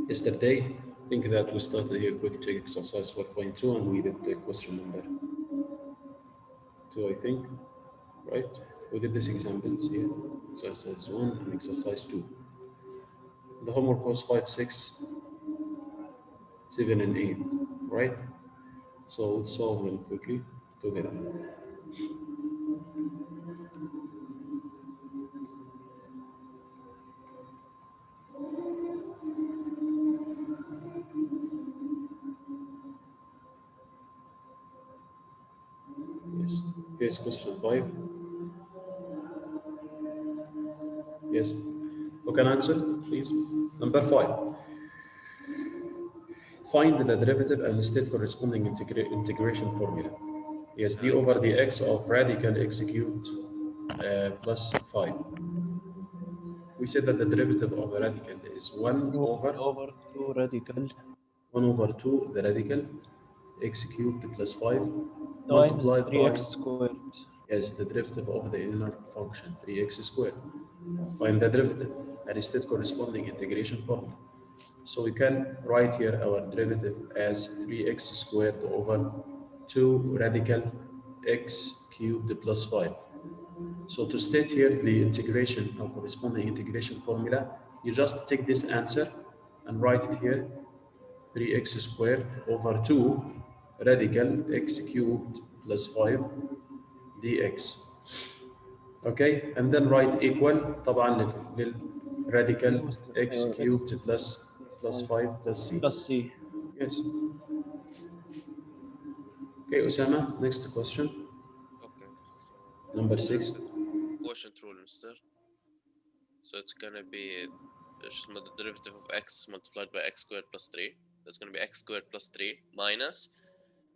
yesterday. I think that we started here quick check exercise 4.2 and we did the question number 2, I think, right? We did these examples here, exercise 1 and exercise 2. The homework was 5, 6, 7, and 8, right? So let's solve them quickly together. Yes, here's question 5. Yes, who can answer, please? Number 5. Find the derivative and state corresponding integration formula. Yes, d over dx of radical x cubed plus 5. We said that the derivative of a radical is 1 over 2 radical 1 over 2 the radical x cubed plus 5 times multiplied 3x by squared. Yes, the derivative of the inner function 3x squared. Find the derivative and state corresponding integration formula. So we can write here our derivative as 3x squared over 2 radical x cubed plus 5. So to state here the integration or corresponding integration formula, you just take this answer and write it here, 3x squared over 2 radical x cubed plus 5 dx. Okay, and then write equal طبعا للradical x cubed plus 5 plus c. Plus c. Yes. Okay, Osama, next question. Okay. So Number 6. quotient rule, mister. So it's gonna be the derivative of x multiplied by x squared plus 3. That's gonna be x squared plus 3 minus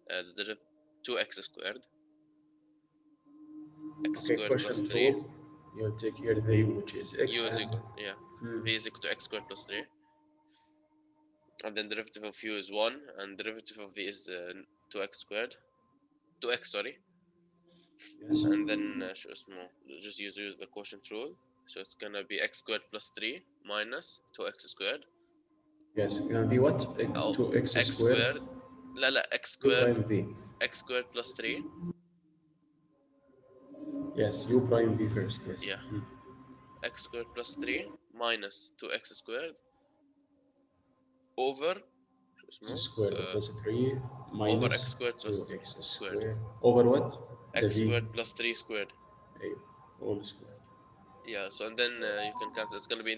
the derivative 2x squared. X squared plus 3. You'll take here the which is x. U is equal, yeah. V is equal to x squared plus 3. And then derivative of u is 1, and derivative of v is 2x squared. 2x, sorry. Yes. And then just use the quotient rule. So it's gonna be x squared plus 3 minus 2x squared. Yes, it's gonna be what? 2x squared. لا x squared. U prime v. X squared plus 3. Yes, u prime v first. Yes. Yeah. X squared plus 3 minus 2x squared over x squared plus 3 minus over x squared plus 2x squared. Over what? X squared plus 3 squared. All squared. Yeah, so and then you can cancel. It's gonna be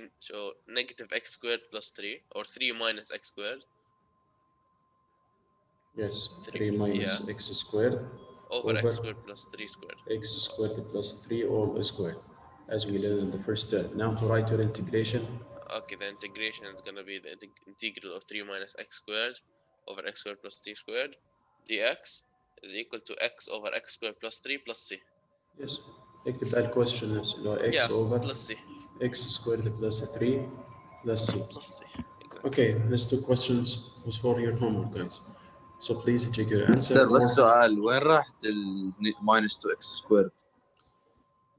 negative x squared plus 3 or 3 minus x squared. Yes, 3 minus x squared over x squared plus 3 squared. X squared plus 3 all squared, as we did in the first term. Now to write your integration. Okay, the integration is gonna be the integral of 3 minus x squared over x squared plus 3 squared dx is equal to x over x squared plus 3 plus c. Yes, take the bad question as x over plus c. X squared plus 3 plus c. Plus c. Exactly. Okay, these 2 questions was for your homework, guys. So please check your answer. بس سؤال وين راحت ال minus 2x squared؟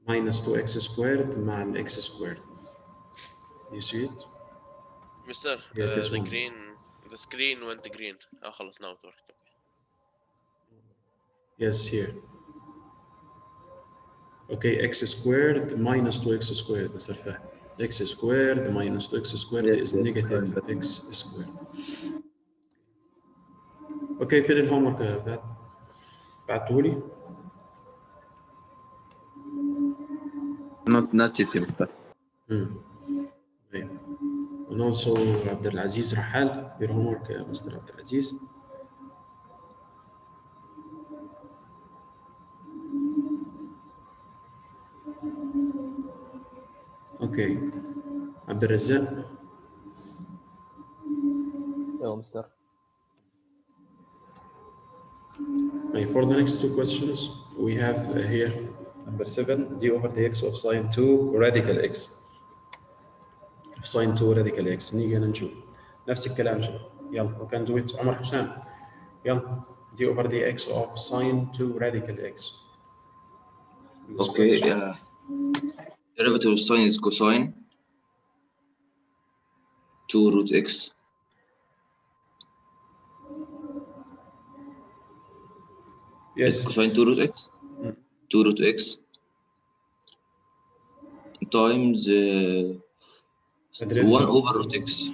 minus 2x squared مع ال x squared. You see it? Mister, the green, the screen went green. خلاص now it worked. Yes, here. Okay, x squared minus 2x squared, Mr. Fahd. X squared minus 2x squared is negative x squared. Okay, فين الهومورك يا فهد؟ بعتهولي؟ Not yet, Mr. And also عبد العزيز رحال, your homework, Mr. عبد العزيز. Okay, عبد الرزاق. Yeah, Mr. For the next 2 questions, we have here number 7, d over dx of sine 2 radical x. Of sine 2 radical x. نيجي نشوف نفس الكلام شباب. يلا, we can do it. عمر حسام. يلا, d over dx of sine 2 radical x. Okay. Derivative of sine is cosine. 2 root x. Yes. Cosine 2 root x. 2 root x times 1 over root x.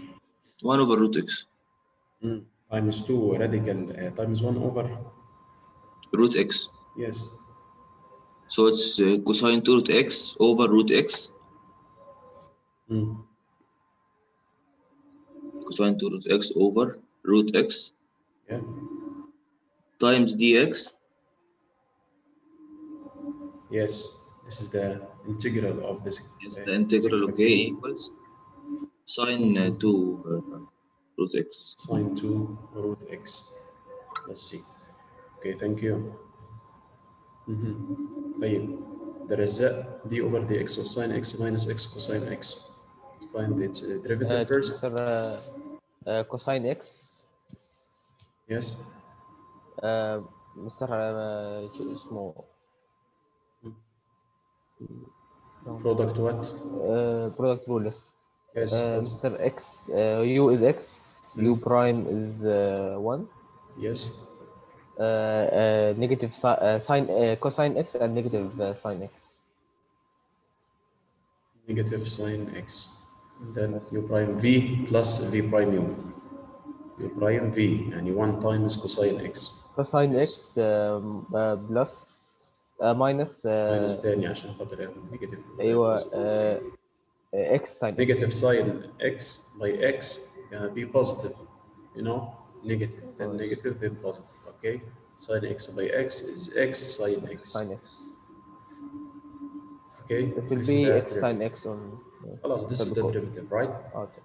1 over root x. Times 2 radical times 1 over Root x. yes. So it's cosine 2 root x over root x. Cosine 2 root x over root x. Yeah. Times dx. Yes. This is the integral of this. Yes, the integral of k equals sine 2 root x. Sine 2 root x. Let's see. Okay, thank you. طيب there is d over dx of sine x minus x cosine x. Find its derivative first. Mr. Cosine X. Yes. Mr. شو اسمه Product what? product rules. Yes. Mr. X, u is x, u prime is 1. Yes. Negative sine cosine x and negative sine x. Negative sine x. And then u prime v plus v prime u. U prime v يعني 1 times cosine x. Cosine Yes. x plus minus minus تاني عشان خاطر negative. ايوه x sine x. Negative sine x by x gonna be positive. You know, negative, then negative, then positive. Okay. Sine x by x is x sine x. Sine x. Okay. It will This be is the x sine x on. This is the derivative, right? Okay.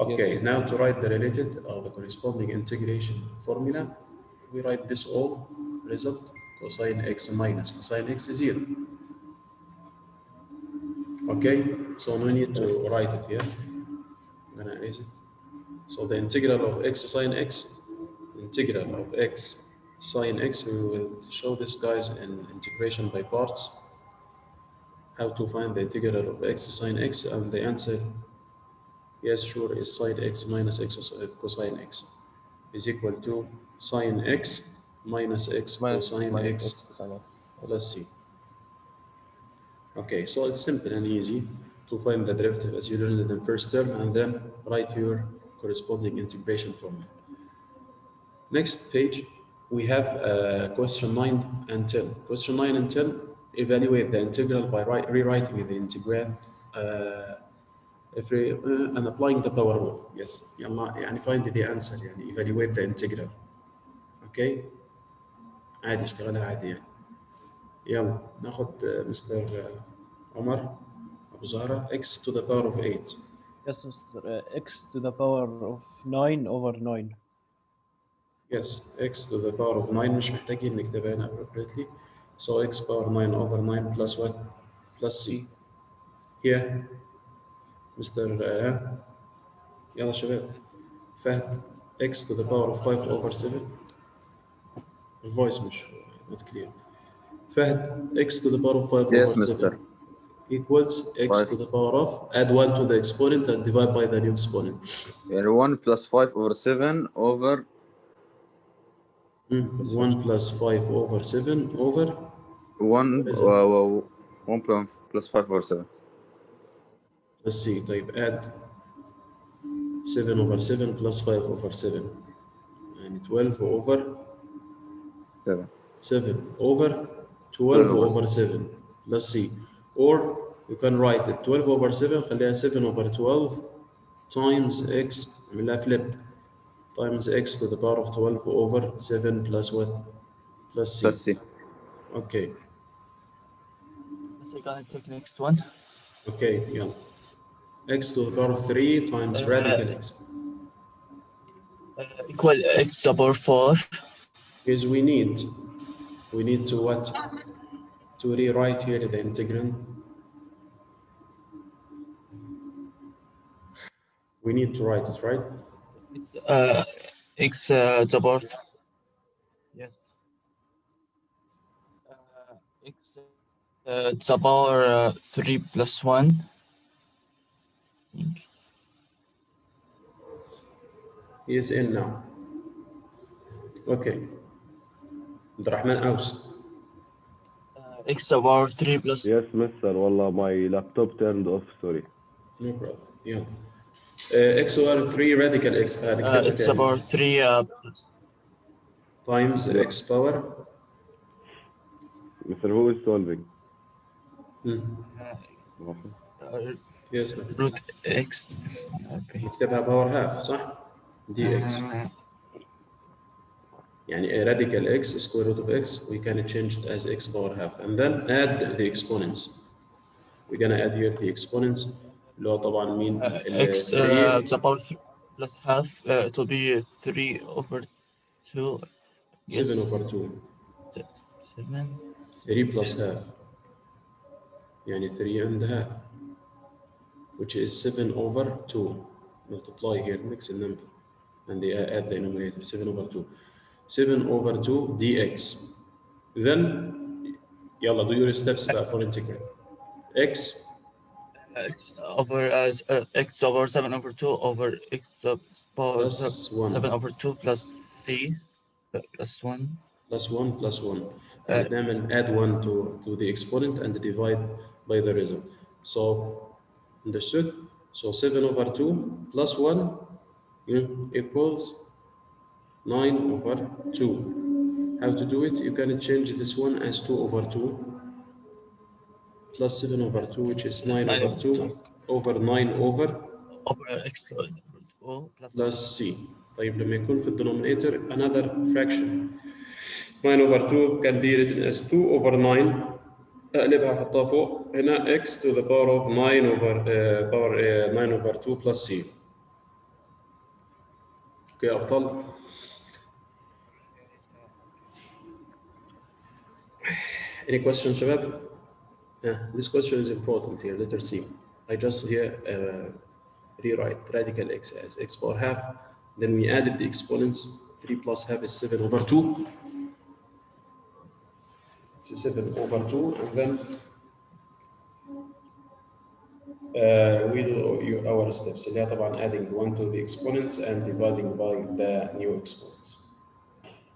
Okay. Now to write the related or the corresponding integration formula, we write this all result cosine x minus cosine x is 0. Okay. So no need to write it here. I'm gonna erase it. So the integral of x sine x, integral of x sine x, we will show this guys in integration by parts, how to find the integral of x sine x, and the answer, yes, sure, is sine x minus x cosine x is equal to sine x minus x cosine x plus c. Okay, so it's simple and easy to find the derivative as you learned in the first term, and then write your corresponding integration formula. Next page, we have question 9 and 10. Question 9 and 10, evaluate the integral by rewriting the integral and applying the power rule. Yes, يلا يعني find the answer, يعني evaluate the integral. Okay, عادي اشتغلها عادي يعني. يلا ناخد مستر عمر أبو زهرة x to the power of 8. Yes, Mr. X to the power of 9 over 9. Yes, x to the power of 9 مش محتاجين نكتبها هنا appropriately. So x power 9 over 9 plus what? Plus c. Here, Mr. يلا شباب. فهد x to the power of 5 over 7. The voice مش not clear. فهد x to the power of 5 Yes, over 7 Mr. equals x 5. to the power of, add 1 to the exponent and divide by the new exponent. يعني 1 plus 5 over 7 over 1 plus 5 over 7 over 1 plus 5 over 7. Let's see, طيب add 7 over 7 plus 5 over 7 and 12 over 7 over 12 over 7. Let's see, or you can write it 12 over 7 خليها 7 over 12 times x نعملها flip times x to the power of 12 over 7 plus what? Plus c. Plus c. Okay. So gonna take next one. Okay, yeah. X to the power of 3 times radical x. Equal x to the power 4. Is we need to what? To rewrite here the integrand. We need to write it, right? It's x to the power. Yes. X to the power 3 plus 1. He is in now. Okay. عبد الرحمن أوس. X to the power 3 plus Yes, mister. Wallah, my laptop turned off. Sorry. No problem. يلا. X over 3 radical X هنكتبها X to the تاني. power 3 times Yeah. X power. Mister, who is solving? Yes, ma'am. root X نكتبها باور هاف صح؟ دي X. يعني a radical X square root of X we can change it as X power half and then add the exponents. We're gonna add here the exponents اللي هو طبعا مين؟ X to 3 the power 3 plus half it will be 3 over 2. 7 over 2. 7. 3 plus half. يعني 3 and half. Which is 7 over 2. Multiply here, mix the number. And they add the denominator, 7 over 2. 7 over 2 dx. Then, يلا do your steps بقى for integral. X X over X over 7 over 2 over X to the power plus 1 7 over 2 plus C plus 1. plus 1 plus 1. يعني نعمل add 1 to the exponent and divide by the result. So, understood? So 7 over 2 plus 1 equals 9 over 2. How to do it? You can change this one as 2 over 2 plus 7 over 2, which is 9 over 2 over 9 over X to the power 2 plus C. طيب لما يكون في الدenominator another fraction 9 over 2 can be written as 2 over 9 اقلبها احطها فوق هنا x to the power of 9 over power 9 over 2 plus C. اوكي يا ابطال. Any question شباب؟ This question is important here, letter C. I just here rewrite radical x as x power half. Then we added the exponents. 3 plus half is 7 over 2. It's 7 over 2. And then we do our steps. اللي هي طبعا adding 1 to the exponents and dividing by the new exponents.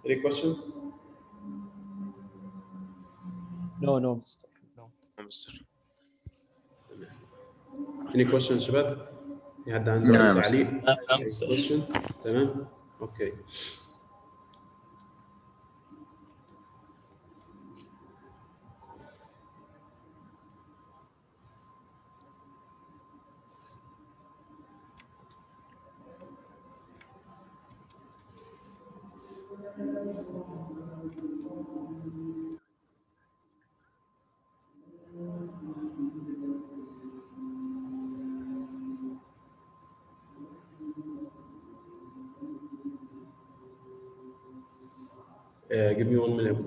Any question? No, no, mister. مستر. Any questions شباب؟ في حد عنده No, أي mister. تعليق؟ No, أي mister. question؟ تمام؟ اوكي. Give me 1 minute.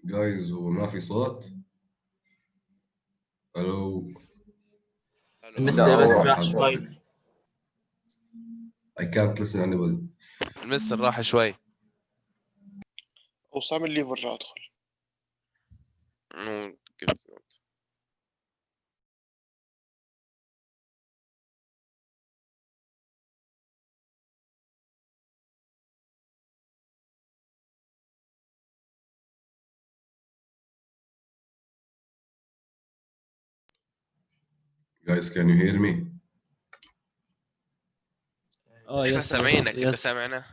جايز وما في صوت. الو. المستر بس صوت راح حد. شوي. I can't listen anybody. المستر راح شوي. وصام اللي برا ادخل. Guys, can you hear me? احنا Yes, سامعينك. yes, انت yes. سامعنا؟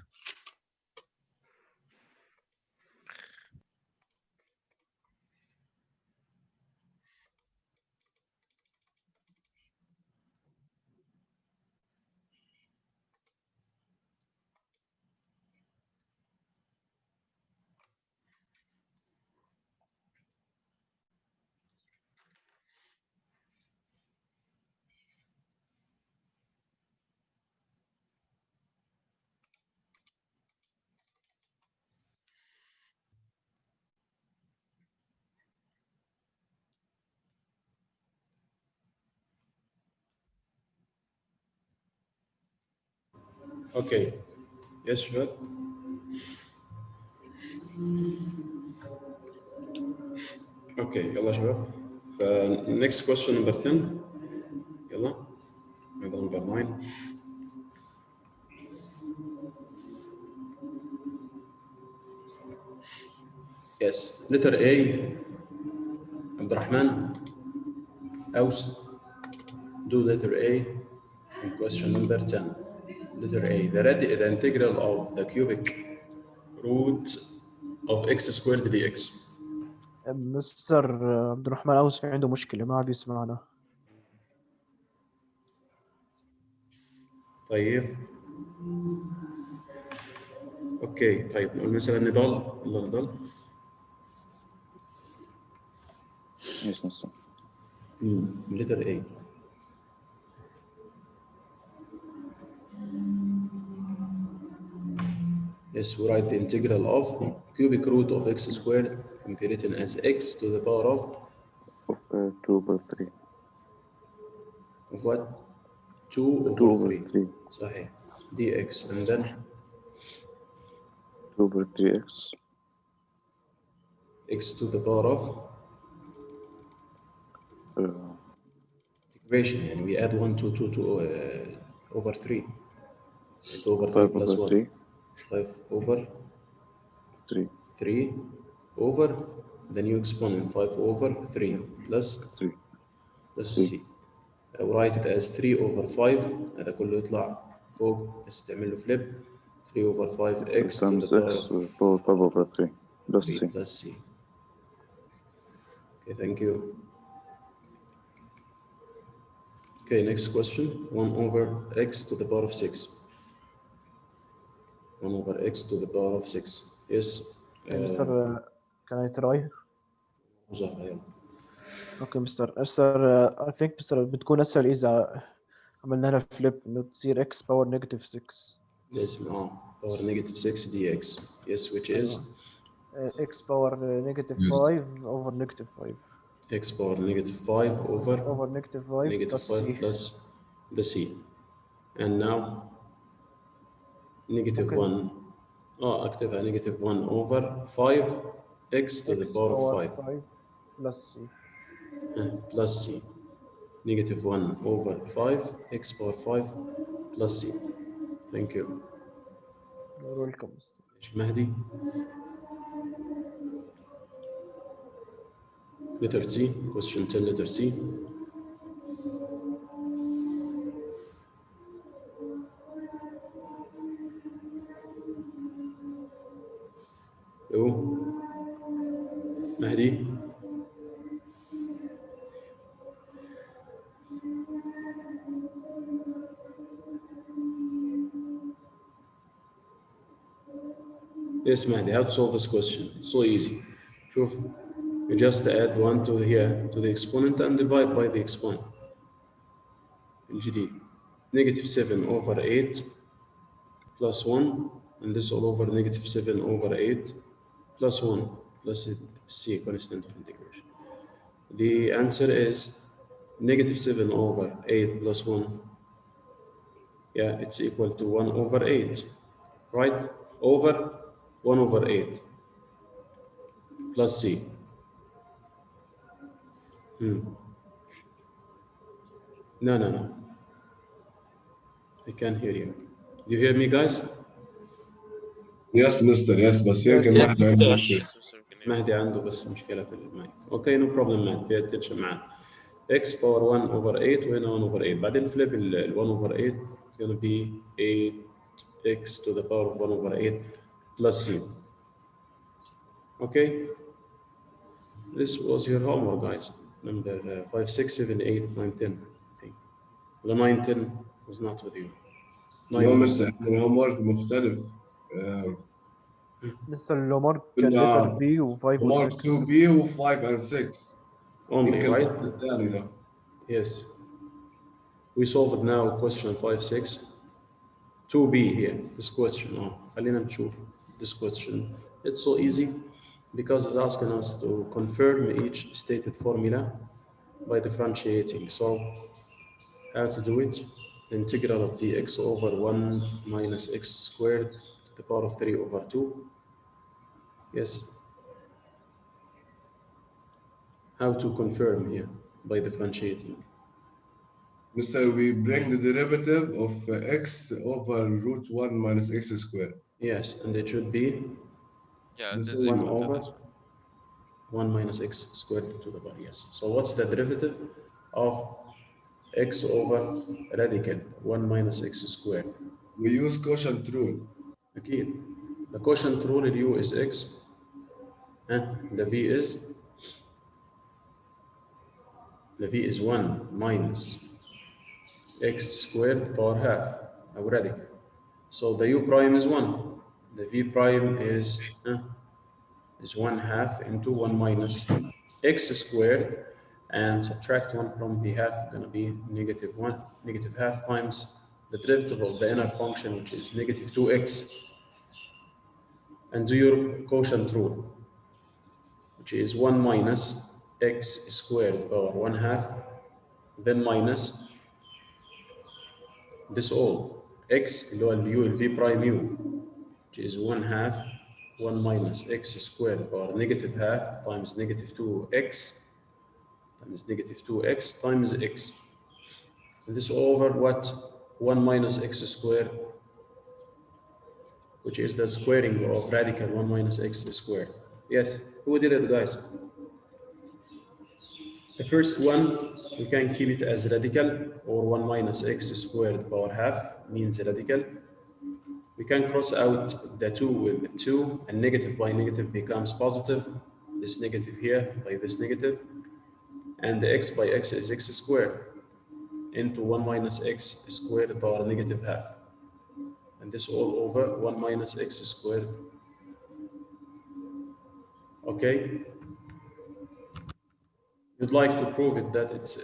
Okay. Yes, شباب. Okay, يلا شباب. Next question number 10. يلا. يلا number 9. Yes. Letter A. عبد الرحمن. Aus. Do letter A in question number 10. Letter A. The integral of the cubic root of x squared dx. مستر عبد الرحمن أوس في عنده مشكلة ما عم يسمعنا. طيب. اوكي طيب نقول مثلا نضال يلا نضال. Yes, mister. Letter A. Yes, we write the integral of cubic root of x squared can be written as x to the power of 2/3. of what? 2 over 3. 3. صحيح. dx and then 2/3x. x to the power of integration يعني we add 1 to over 3. 8 over 3 plus 1. 5 over 3 over the new exponent 5 over 3 plus 3. C. write it as 3 over 5 هذا كله يطلع فوق بس تعمل له flip 3 over 5 x to the power X of power 5/3 plus 3 C. plus C. Okay, thank you. Okay, next question. 1 over x to the power of 6. 1 over x to the power of 6. Yes. مستر can I try? مظاهرة يلا. اوكي مستر I think مستر بتكون اسهل اذا عملنا لها فليب انه تصير x باور نيجاتيف 6. لازم power negative 6 dx. Yes, which is x باور نيجاتيف 5 over نيجاتيف 5. x power negative 5 over negative 5 negative plus 5 c. plus the c. And now negative Okay. 1. أكتبها negative 1 over 5 x to the x power of power 5 5 plus c. plus c. Negative 1 over 5 x power 5 plus c. Thank you. You're welcome مستر. مهدي. Letter C. Question 10 letter C. Hello. مهدي. Yes, Mahdi, how to solve this question? It's so easy. شوف, you just add 1 to here to the exponent and divide by the exponent. الجديد. Negative 7 over 8 plus 1 and this all over negative 7 over 8 plus 1 plus c constant of integration. The answer is negative 7 over 8 plus 1. Yeah, it's equal to 1 over 8, right? Over 1 over 8 plus c. No. I can't hear you. Do you hear me, guys? Yes, mister. Yes, بس يمكن Yes, واحد عنده mister. مشكلة. مهدي عنده بس مشكلة في المايك. Okay, no problem, Mahdi. Pay attention معنا. x power 1 over 8 وهنا 1 over 8. بعدين flip ال 1 over 8 gonna be 8x to the power of 1 over 8 plus c. Okay? This was your homework, guys. Number 5, 6, 7, 8, 9, 10, I think. The 9, 10 was not with you. No, mister. الهوم ورك مختلف. لسه الهومورك كان letter B و 5 و homework 6. 2B و 5 and 6. Only, يمكن right? الفصل الثاني ده. Yes. We solved now question 5, 6. 2B here, this question. خلينا نشوف this question. It's so easy because it's asking us to confirm each stated formula by differentiating. So how to do it? the integral of dx over 1 minus x squared to the power of 3 over 2. Yes. How to confirm here? By differentiating. Mister, we bring the derivative of x over root 1 minus x squared. Yes, and it should be Yeah, This this is 1 equal to over this. 1 minus x squared to the power. Yes. So what's the derivative of x over radical 1 minus x squared? We use quotient rule. Okay. The quotient rule in u is x, and the v is 1 minus x squared power half, or radical. So the u prime is 1. The v prime is 1 half into 1 minus x squared, and subtract 1 from the half, going to be negative 1, negative half times the derivative of the inner function, which is negative 2x, and do your quotient rule, which is 1 minus x squared power 1 half, then minus this all x اللي هو اليو الفي برايم u, which is 1 half 1 minus x squared power negative half times negative 2x times negative 2x times x. And this over what? 1 minus x squared, which is the squaring of radical 1 minus x squared. Yes, who did it, guys? The first one, we can keep it as radical, or 1 minus x squared power half means radical. We can cross out the 2 with 2, and negative by negative becomes positive. This negative here by this negative. And the x by x is x squared into 1 minus x squared power negative half. And this all over 1 minus x squared. Okay? You'd like to prove it that it's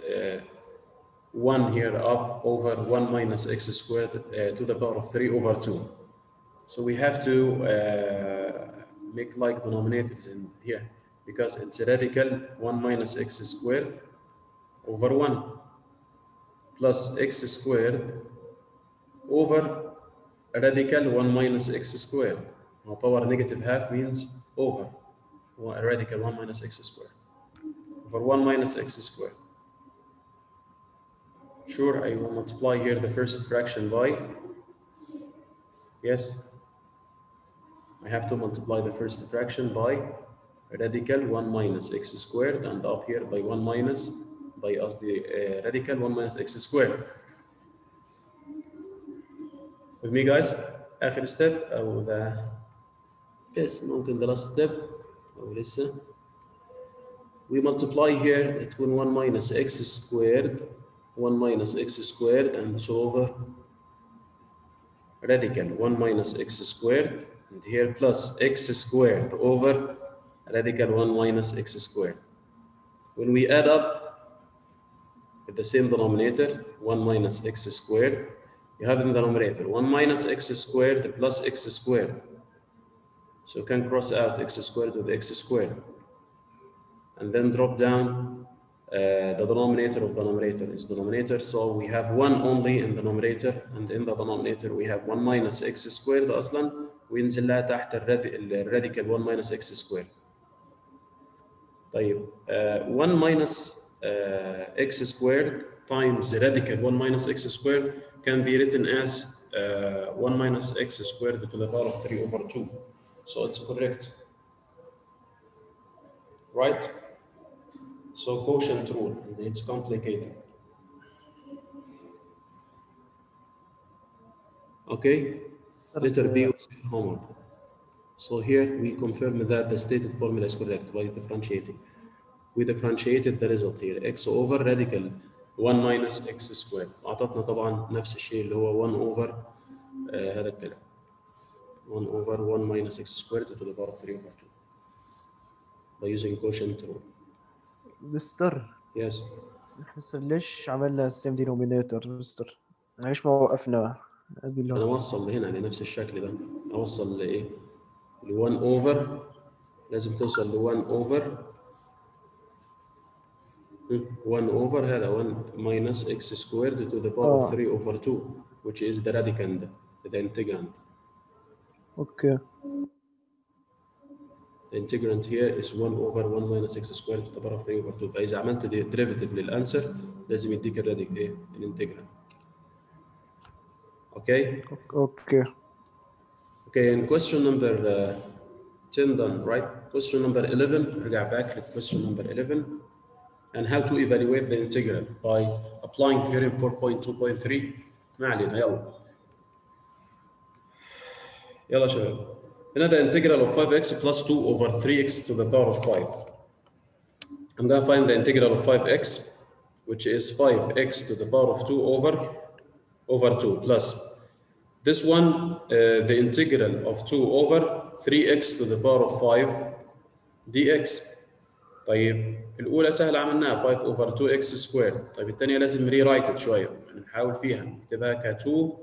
1 here up over 1 minus x squared to the power of 3 over 2. So we have to make like denominators in here, because it's a radical 1 minus x squared over 1 plus x squared over a radical 1 minus x squared. Now power negative half means over a radical 1 minus x squared over 1 minus x squared. Sure, I will multiply here the first fraction by, yes, I have to multiply the first fraction by radical 1 minus x squared, and up here by 1 minus, by us the radical 1 minus x squared. With me, guys? آخر step أو the yes ممكن the last step أو لسه. We multiply here between 1 minus x squared, 1 minus x squared, and so over radical 1 minus x squared, and here plus x squared over radical 1 minus x squared. When we add up with the same denominator, 1 minus x squared, you have in the numerator 1 minus x squared plus x squared. So you can cross out x squared with x squared. And then drop down the denominator of the numerator is denominator. So we have 1 only in the numerator, and in the denominator we have 1 minus x squared أصلا, وينزل لها تحت الراديكال 1 minus x squared. طيب 1 minus x squared times radical 1 minus x squared can be written as 1 minus x squared to the power of 3 over 2. So it's correct, right? So quotient rule, it's complicated. Okay, letter B was homework. So here we confirm that the stated formula is correct by differentiating. We differentiated the result here, x over radical 1 minus x squared. أعطتنا طبعا نفس الشيء اللي هو 1 over هذا الكلام 1 over 1 minus x squared to the power of 3 over 2 by using quotient rule. مستر Yes. مستر ليش عملنا السيم دينومينيتور مستر؟ ليش ما وقفنا؟ أنا أوصل لهنا لنفس الشكل ده، أوصل لإيه؟ ل 1 over، لازم توصل ل 1 over 1 over هذا 1 minus x squared to the power of 3 over 2, which is the radicand, the integrand. اوكي. The integrand here is 1 over 1 minus x squared to the power of 3 over 2. فإذا عملت derivative للأنسر لازم يديك الراديك إيه؟ الانتجرال. Okay? اوكي. Okay, and question number 10 done, right? Question number 11, رجع back to question number 11. And how to evaluate the integral by applying theorem 4.2.3. ما علينا يلا. يلا شباب. هنا the integral of 5x plus 2 over 3x to the power of 5. I'm going to find the integral of 5x, which is 5x to the power of 2 over 2 plus this one, the integral of 2 over 3x to the power of 5 dx. طيب الأولى سهلة عملناها 5 over 2x squared. طيب الثانية لازم rewrite شوية، نحاول فيها نكتبها ك 2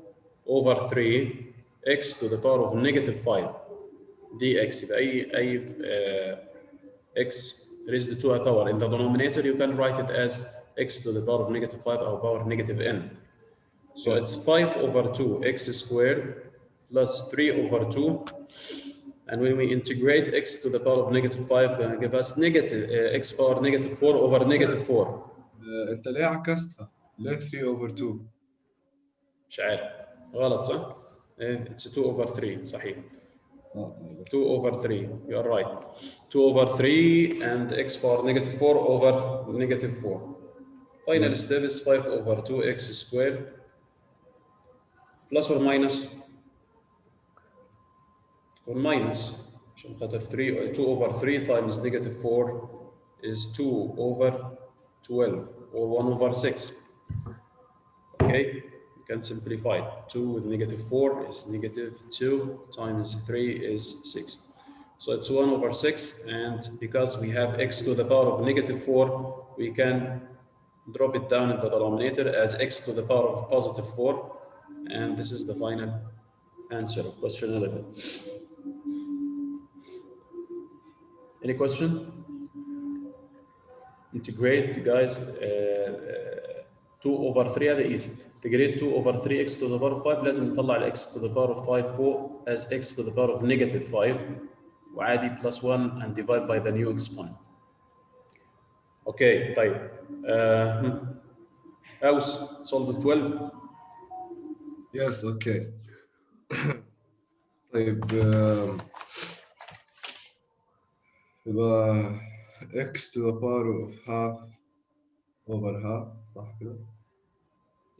over 3x to the power of negative 5 dx. يبقى أي x raised to a power in the denominator, you can write it as x to the power of negative 5 or power negative n. So it's 5 over 2x squared plus 3 over 2. And when we integrate x to the power of negative 5, gonna give us negative x power negative 4 over negative 4. انت ليه عكستها؟ ليه 3 over 2؟ مش عارف، غلط صح؟ إيه it's 2 over 3 صحيح. 2 over 3, you are right. 2 over 3 and x power negative 4 over negative 4. Final step is 5 over 2x squared plus or minus or minus عشان خاطر 3 2 over 3 times negative 4 is 2 over 12 or 1 over 6. Okay, you can simplify it. 2 with negative 4 is negative 2 times 3 is 6. So it's 1 over 6, and because we have x to the power of negative 4, we can drop it down in the denominator as x to the power of positive 4, and this is the final answer of question 11. Any question? Integrate, guys. 2 over 3 هذا easy. Integrate 2 over 3x to the power of 5 لازم نطلع ال x to the power of 5 فوق as x to the power of negative 5 وعادي plus 1 and divide by the new exponent. Okay, طيب. House, solve 12. Yes, okay. طيب يبقى x to the power of half over half صح كده؟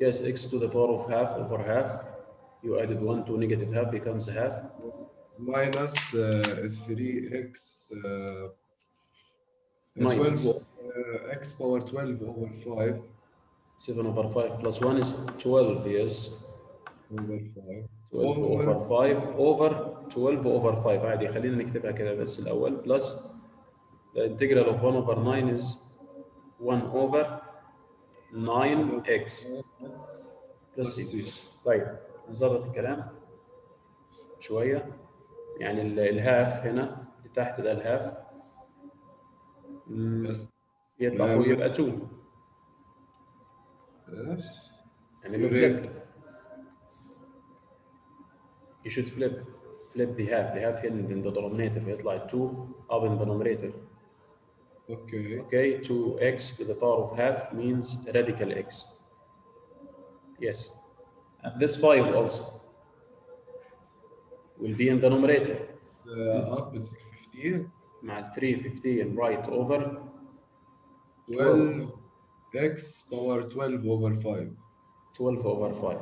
Yes, x to the power of half over half. You added 1 to negative half becomes half. Minus 3x 12 Minus. x power 12 over 5. 7 over 5 plus 1 is 12, yes. Over 5. 12 over 5 over 12 over 5 عادي خلينا نكتبها كده بس الأول plus the integral of 1 over 9 is 1 over 9x plus c. طيب نظبط الكلام شوية. يعني الهاف هنا اللي تحت ده الهاف يطلع فوق يبقى 2. يعني له flip. You should flip the half here in the denominator فيطلع 2 up in the numerator. Okay, 2x to the power of half means radical x. Yes, and this 5 also will be in the numerator. Up it's 15. مع 3 15 right over 12 x power 12 over 5. 12 over 5.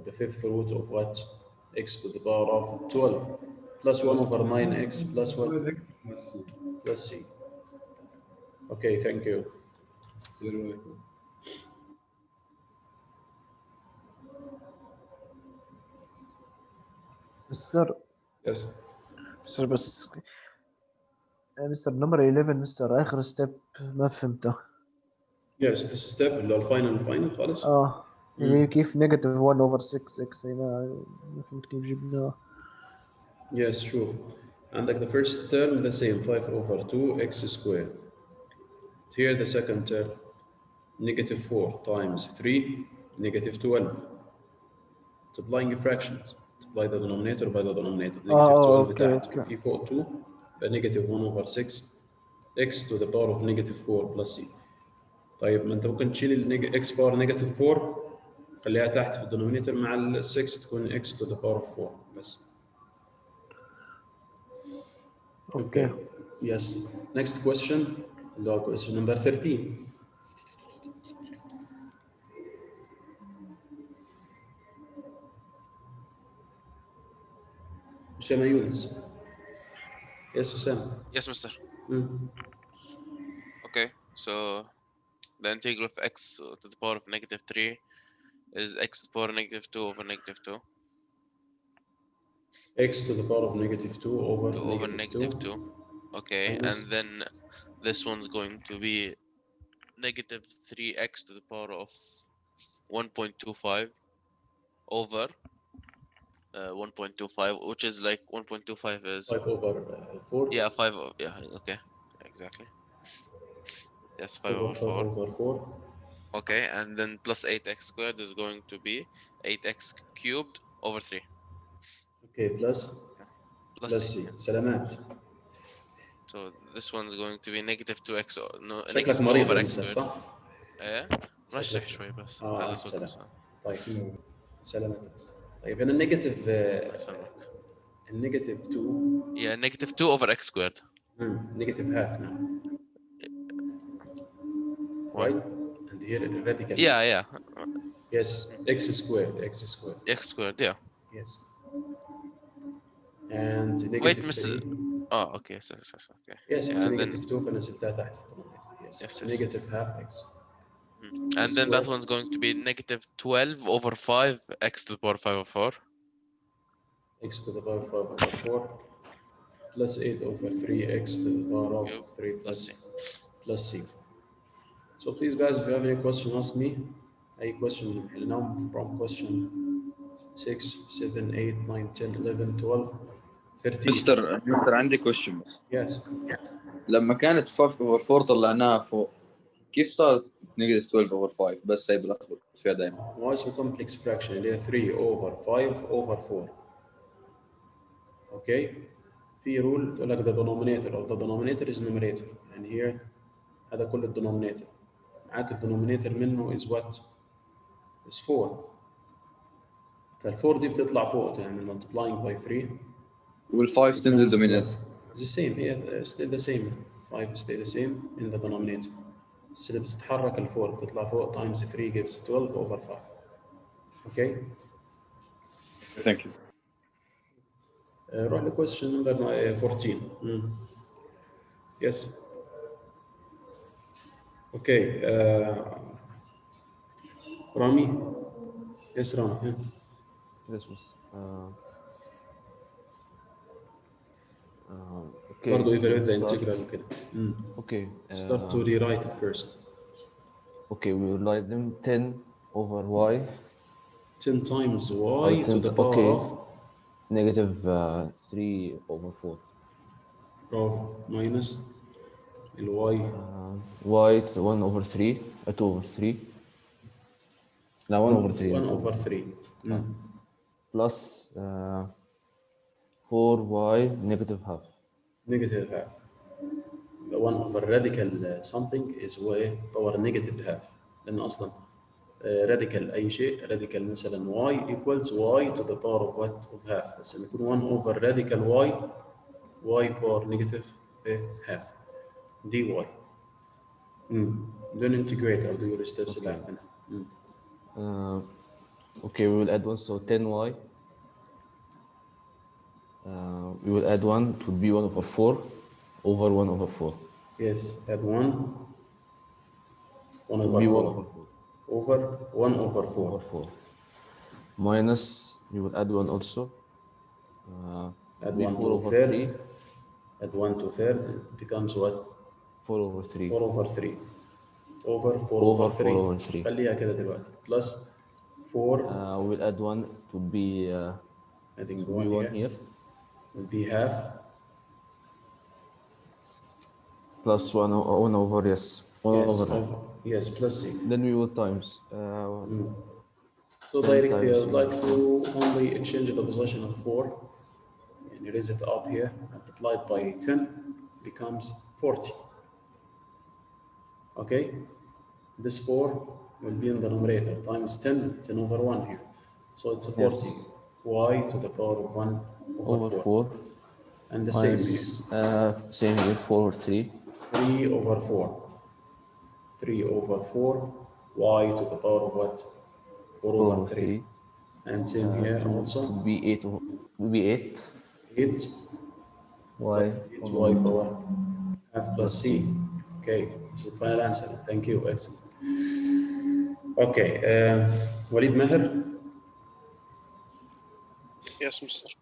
The fifth root of what? X to the power of 12 plus 1 over 9x plus what? Plus c. Okay, thank you. You're welcome. مستر. Yes. مستر بس مستر نمبر 11 مستر آخر ستيب ما فهمته. Yes, this step اللي هو الفاينل خالص. يعني كيف نيجاتيف 1 over 6x هنا ما فهمت كيف جبناه. Yes, شوف عندك the first term the same 5 over 2 x squared here the second term, negative 4 times 3, negative 12. Multiplying fractions. Multiply the denominator by the denominator. Negative 12 اوكي تحت اوكي وفي فوق 2 يبقى negative 1 over 6 x to the power of negative 4 plus c. طيب ما انت ممكن تشيل x power negative 4 خليها تحت في الدينومينيتور مع ال 6 تكون x to the power of 4 بس. اوكي. Yes. Next question. اللي هو question number 13. أسامة يونس. Yes, أسامة. Yes, mister. Okay, so the integral of x to the power of negative 3 is x to the power of negative 2 over negative 2. X to the power of negative 2 over negative 2. Okay, minus. and then this one's going to be negative 3x to the power of 1.25 over 1.25, which is like 1.25 is 5 over 4. yeah 5 yeah okay exactly yes 5 over 4 over 4. okay, and then plus 8x squared is going to be 8x cubed over 3. Okay, plus Plus C. yeah. سلامات. So this one's going to be negative 2x no شكلك negative 2 مريض over يا x مستر squared. صح؟ ايه مرشح شوي بس على سلام. صوت. طيب سلامات بس. طيب هنا النيجاتيف النيجاتيف 2 yeah negative 2 over x squared. Negative half now. Why? Right? And here radical. Yeah. Yes, x squared. X squared, yeah. Yes. And negative Wait, 3. Oh, okay. Okay. Yes, it's yeah, and negative then 2 فنزلتها تحت في الدenominator. Yes, it's negative half x. And then that one's going to be negative 12 over 5 x to the power 5 over 4. X to the power 5 over 4 plus 8 over 3 x to the power of 3 plus c. So please guys, if you have any question, ask me. Any question now from question 6, 7, 8, 9, 10, 11, 12, 13. مستر عندي question. Yes. لما كانت 5 over 4 طلعناها فوق كيف صارت negative 12 over 5 بس هي بلخبط فيها دائما. هو اسمه complex fraction اللي هي 3 over 5 over 4. اوكي في رول تقول لك the denominator of the denominator is numerator and here هذا كل الدينومينيتور معاك الدينومينيتور منه is what is 4 فال4 دي بتطلع فوق يعني multiplying by 3 وال5 تنزل dominator. the same هي still the same 5 stay the same in the denominator بس اللي بتتحرك ال4 بتطلع فوق times 3 gives 12 over 5. اوكي Thank you. روح ل question number 14. Yes. Okay. Rami. Yes, Rami. This was okay. برضه evaluate the start. integral كده. Okay. Start to rewrite it first. Okay, we will write them 10 over y. 10 times y to the power okay. of negative 3 over 4. Minus y. Y it's 1 over 3, 2 over 3. No, 1 over 3. 1 over 3. Plus 4y negative half. Negative half. The 1 over radical something is y power negative half. لأن أصلا radical أي شيء radical مثلا y equals y to the power of what of half. بس لما يكون 1 over radical y power negative half dy. Don't integrate or do your steps اللي عارفينها. Okay, we will add 1, so 10y. We will add 1, it would be 1 over 4 over 1 over 4. Yes, add 1. 1 over 4. Over 1 over 4. Over 4. Minus, we will add 1 also. Add 1 4 to over third. 3. Add 1 to third, it becomes what? 4 over 3. 4 over 3. Over 4 over 3. 4 over 3. خليها كده دلوقتي. Plus 4. We will add 1, it would be adding it would 1 be 1 here. Will be half. Plus 1 over, yes. 1 Yes, over. yes, plus c. Then we would times. So 10 directly, I times would like to only change the position of 4 and raise it up here, multiplied by 10 becomes 40. Okay, this 4 will be in the numerator times 10 over 1 here. So it's a 40 Yes. y to the power of 1 over 4. 4 And the same here, minus same here 4 over 3. 3 over 4. 3 over 4 y to the power of what? 4 4 over over 3. 3. And same here To also, be 8 will be 8 8 y 8y power half plus c. Okay, this is the final answer. Thank you. Excellent. Okay, Walid Meher. Yes, Mr.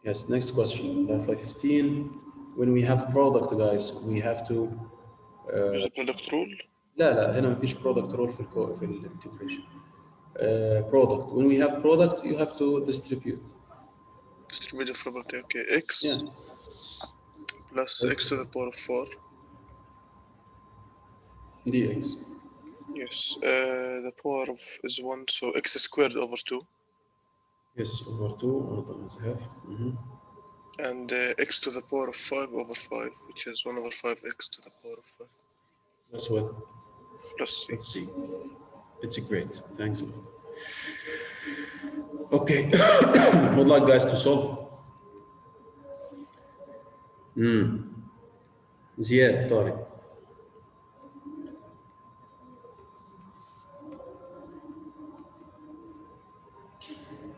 Yes, next question. 15. When we have product, guys, we have to. Use the product rule. لا هنا مفيش product rule في الانتجريشن. Product. When we have product, you have to distribute. Distributive property. Okay, x plus x to the power of 4. dx. Yes, the power of is 1, so x squared over 2. Yes, over 2, or as half. And x to the power of 5 over 5, which is 1 over 5x to the power of 5. That's what? Plus c. Let's see. It's great. Thanks a lot. Okay. Would like guys to solve. زياد طارق.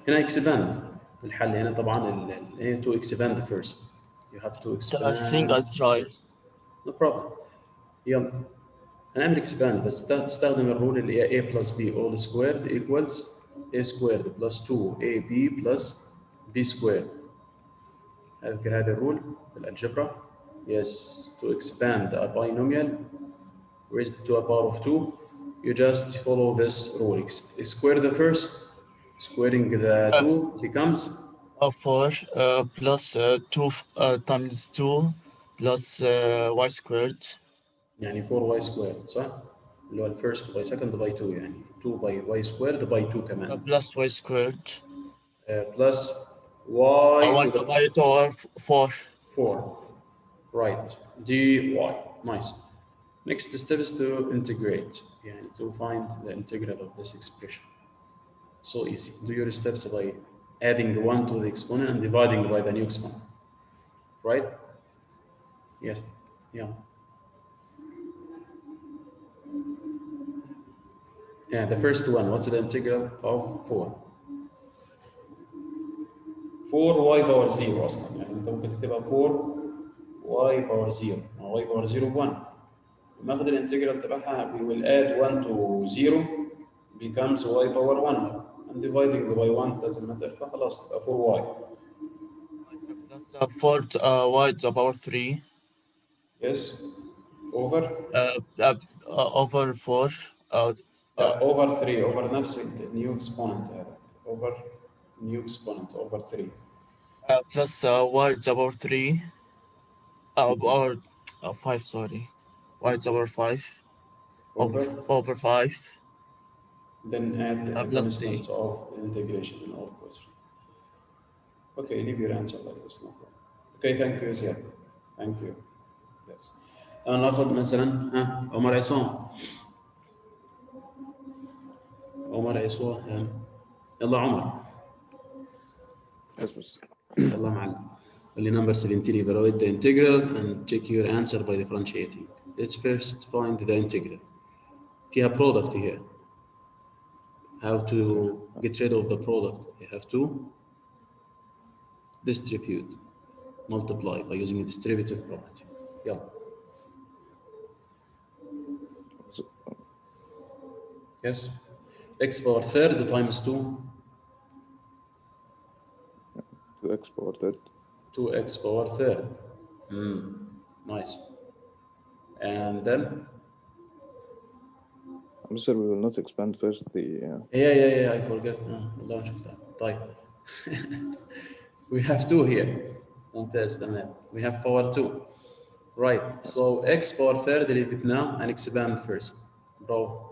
هنا expand الحل هنا طبعا to expand first. You have to expand. I think I'll try. First. No problem. يلا هنعمل expand بس تستخدم الرول اللي هي a plus b all squared equals a squared plus 2ab plus b squared. أذكر هذا الرول في الالجبرا. Yes, to expand a binomial raised to a power of 2, you just follow this rule. Square the first, squaring the 2 becomes 4 plus 2 times 2 plus y squared. يعني 4y squared صح؟ اللي هو first by second by 2 يعني 2 by y squared by 2 كمان. Plus y squared. Plus y to the power 4. 4. Right. dy. Nice. Next step is to integrate. يعني to find the integral of this expression. So easy. Do your steps by adding 1 to the exponent and dividing by the new exponent. Right? Yes. Yeah. Yeah, the first one, what's the integral of 4? 4y power 0 اصلا يعني انت ممكن تكتبها 4y power 0 y power 0 ب 1. ناخد الانتجرال تبعها we will add 1 to 0 becomes y power 1 and dividing by 1 doesn't matter فخلاص تبقى 4y. Plus 4y to the power 3. Yes. Over over 4. over 3 over نفس new exponent هذا over new exponent over 3. Plus y to the power 3. Or 5, sorry. Y to the power 5. Over 5. Then add the constants C. of integration in all questions. Okay, leave your answer like this. No problem. Okay, thank you, Ziad. Thank you. Yes. ناخذ مثلا عمر عصام. عمر عصام. يلا عمر. يلا معلم. The numbers selected, evaluate the integral and check your answer by differentiating. Let's first find the integral. فيها product here. How to get rid of the product? You have to distribute, multiply by using a distributive property. Yeah. Yes. X power third times 2. 2x power third. 2x power third. Nice. And then? I'm sorry, we will not expand first the... Yeah, I forgot. والله شفتها. طيب. We have 2 here. ممتاز تمام. We have power 2. Right. So x power third leave it now and expand first. Bravo.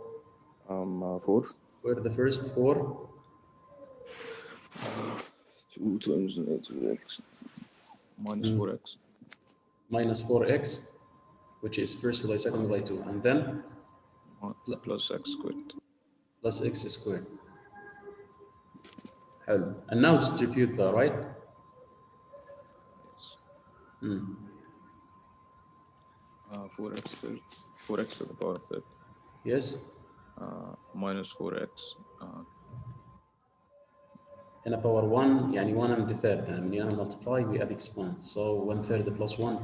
4. Where the first 4? 2 times negative x minus 4x. Minus 4x, which is first by second by 2, and then Plus x squared. plus x squared. حلو. And now distribute that, right? Yes. 4x third. 4x to the power of third. Yes. Minus 4x. هنا power 1 يعني 1 and the third. And when you multiply we add exponent. So 1/3 plus 1.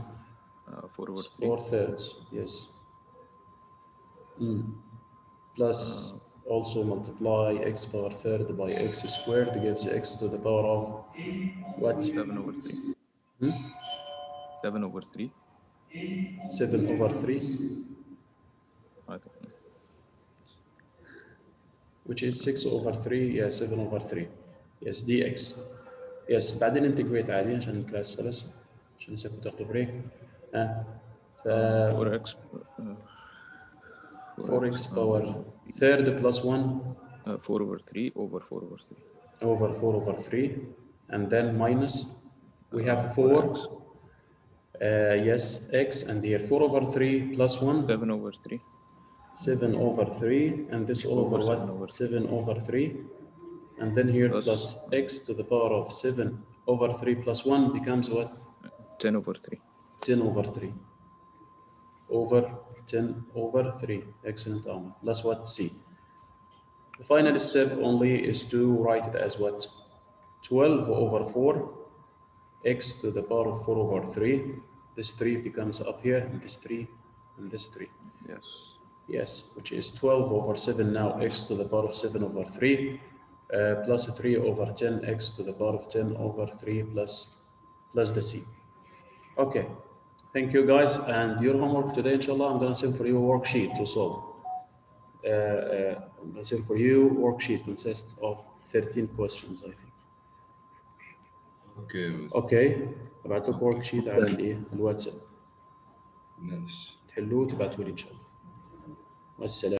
4 over 3. 4/3. Yes. Plus also multiply x power third by x squared gives x to the power of what? 7 over 3. 7 over 3. 7 over 3. I don't know. Which is 6 over 3. Yeah, 7 over 3. Yes, dx. Yes, بعدين انتجريت عادي عشان الكلاس خلص عشان لسه كنت اخد بريك. 4x. 4x power third plus 1 4 over 3 over 4 over 3. over 4 over 3, and then minus we have 4. Yes, x, and here 4 over 3 plus 1. 7 over 3. 7 over 3, and this all over what? 7 over 3, and then here plus x to the power of 7 over 3 plus 1 becomes what? 10 over 3. 10 over 3. Over 10 over 3. Excellent, Ahmed. Plus what? C. The final step only is to write it as what? 12 over 4, x to the power of 4 over 3. This 3 becomes up here, and this 3, and this 3. Yes. Yes, which is 12 over 7 now, x to the power of 7 over 3, plus 3 over 10, x to the power of 10 over 3 plus the c. Okay, thank you guys, and your homework today, inshallah, I'm gonna send for you a worksheet to solve. I'm gonna send for you worksheet consists of 13 questions, I think. Okay, ابعت لك worksheet على الايه؟ الواتساب. ماشي. تحلوه وتبعتوا لي ان شاء الله. والسلام.